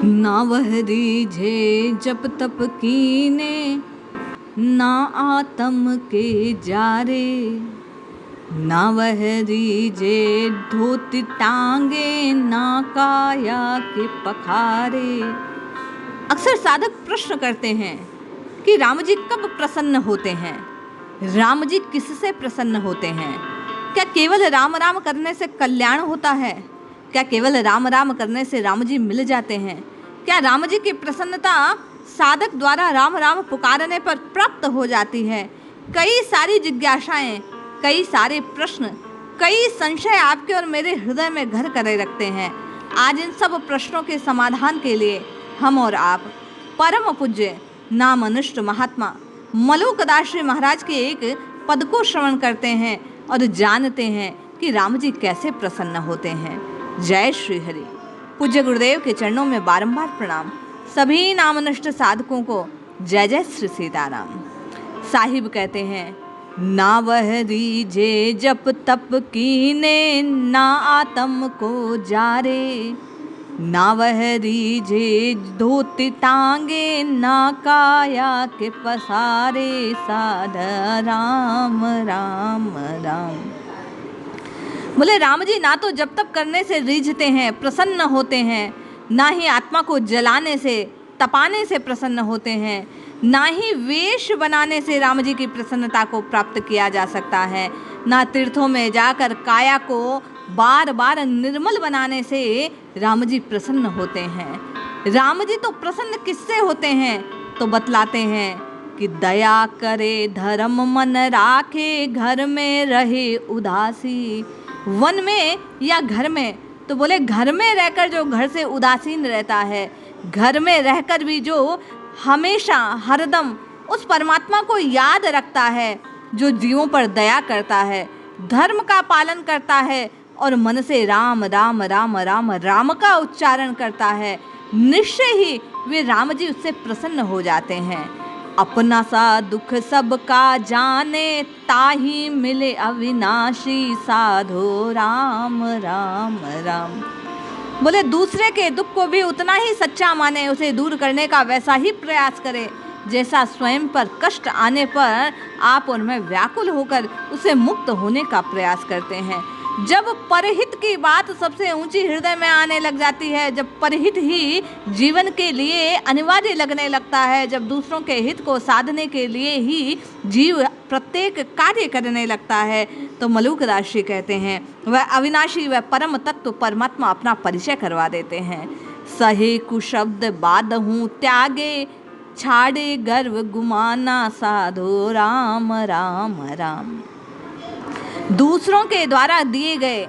ना वह रीझे जप तप कीने, ना आत्म के जारे। ना वह रीझे धोती टांगे, ना काया के पखारे। अक्सर साधक प्रश्न करते हैं कि राम जी कब प्रसन्न होते हैं, राम जी किससे प्रसन्न होते हैं। क्या केवल राम राम करने से कल्याण होता है? क्या केवल राम राम करने से राम जी मिल जाते हैं? क्या राम जी की प्रसन्नता साधक द्वारा राम राम पुकारने पर प्राप्त हो जाती है? कई सारी जिज्ञासाएं, कई सारे प्रश्न, कई संशय आपके और मेरे हृदय में घर करे रखते हैं। आज इन सब प्रश्नों के समाधान के लिए हम और आप परम पूज्य नामनिष्ठ महात्मा मलुकदास जी महाराज के एक पद को श्रवण करते हैं और जानते हैं कि राम जी कैसे प्रसन्न होते हैं। जय श्री हरि। पूज्य गुरुदेव के चरणों में बारंबार प्रणाम। सभी नामनिष्ठ साधकों को जय जय श्री सीताराम। साहिब कहते हैं, ना वह रीझे जप तप कीने, ना आत्म को जारे। ना वह रीझे धोती टांगे, ना काया के पसारे। साध राम राम राम। बोले राम जी ना तो जप तप करने से रीझते हैं, प्रसन्न होते हैं, ना ही आत्मा को जलाने से तपाने से प्रसन्न होते हैं, ना ही वेश बनाने से राम जी की प्रसन्नता को प्राप्त किया जा सकता है, ना तीर्थों में जाकर काया को बार बार निर्मल बनाने से राम जी प्रसन्न होते हैं। राम जी तो प्रसन्न किससे होते हैं? तो बतलाते हैं कि दया करे धर्म मन राखे, घर में रहे उदासी। वन में या घर में, तो बोले घर में रहकर जो घर से उदासीन रहता है, घर में रहकर भी जो हमेशा हरदम उस परमात्मा को याद रखता है, जो जीवों पर दया करता है, धर्म का पालन करता है और मन से राम राम राम राम राम का उच्चारण करता है, निश्चय ही वे राम जी उससे प्रसन्न हो जाते हैं। अपना सा दुख सबका जाने, ताही मिले अविनाशी। साधो राम राम राम। बोले दूसरे के दुख को भी उतना ही सच्चा माने, उसे दूर करने का वैसा ही प्रयास करे जैसा स्वयं पर कष्ट आने पर आप उनमें व्याकुल होकर उसे मुक्त होने का प्रयास करते हैं। जब परहित की बात सबसे ऊंची हृदय में आने लग जाती है, जब परहित ही जीवन के लिए अनिवार्य लगने लगता है, जब दूसरों के हित को साधने के लिए ही जीव प्रत्येक कार्य करने लगता है, तो मलुकदास जी कहते हैं वह अविनाशी, वह परम तत्व परमात्मा अपना परिचय करवा देते हैं। सहे कुशब्द बादहूँ त्यागे, छाड़े गर्व गुमाना। साधो राम राम राम। दूसरों के द्वारा दिए गए,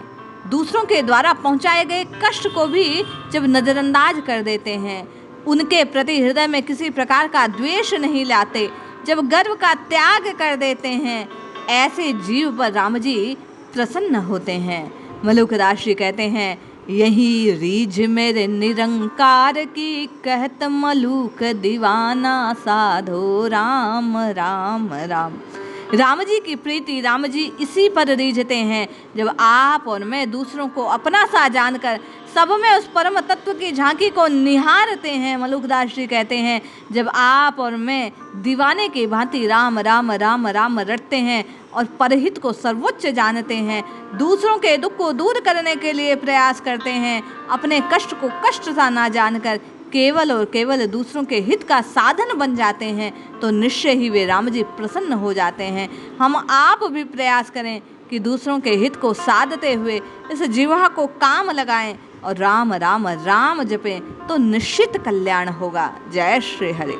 दूसरों के द्वारा पहुंचाए गए कष्ट को भी जब नज़रअंदाज कर देते हैं, उनके प्रति हृदय में किसी प्रकार का द्वेष नहीं लाते, जब गर्व का त्याग कर देते हैं, ऐसे जीव पर राम जी प्रसन्न होते हैं। मलुकदास जी कहते हैं, यही रीझ मेरे निरंकार की, कहत मलुक दीवाना। साधो राम राम राम। राम जी की प्रीति, राम जी इसी पर रीझते हैं जब आप और मैं दूसरों को अपना सा जानकर सब में उस परम तत्व की झांकी को निहारते हैं। मलुकदास जी कहते हैं, जब आप और मैं दीवाने की भांति राम राम राम राम रटते हैं और परहित को सर्वोच्च जानते हैं, दूसरों के दुख को दूर करने के लिए प्रयास करते हैं, अपने कष्ट को कष्ट सा ना जानकर केवल और केवल दूसरों के हित का साधन बन जाते हैं, तो निश्चय ही वे राम जी प्रसन्न हो जाते हैं। हम आप भी प्रयास करें कि दूसरों के हित को साधते हुए इस जीवा को काम लगाएं और राम राम राम जपें, तो निश्चित कल्याण होगा। जय श्री हरि।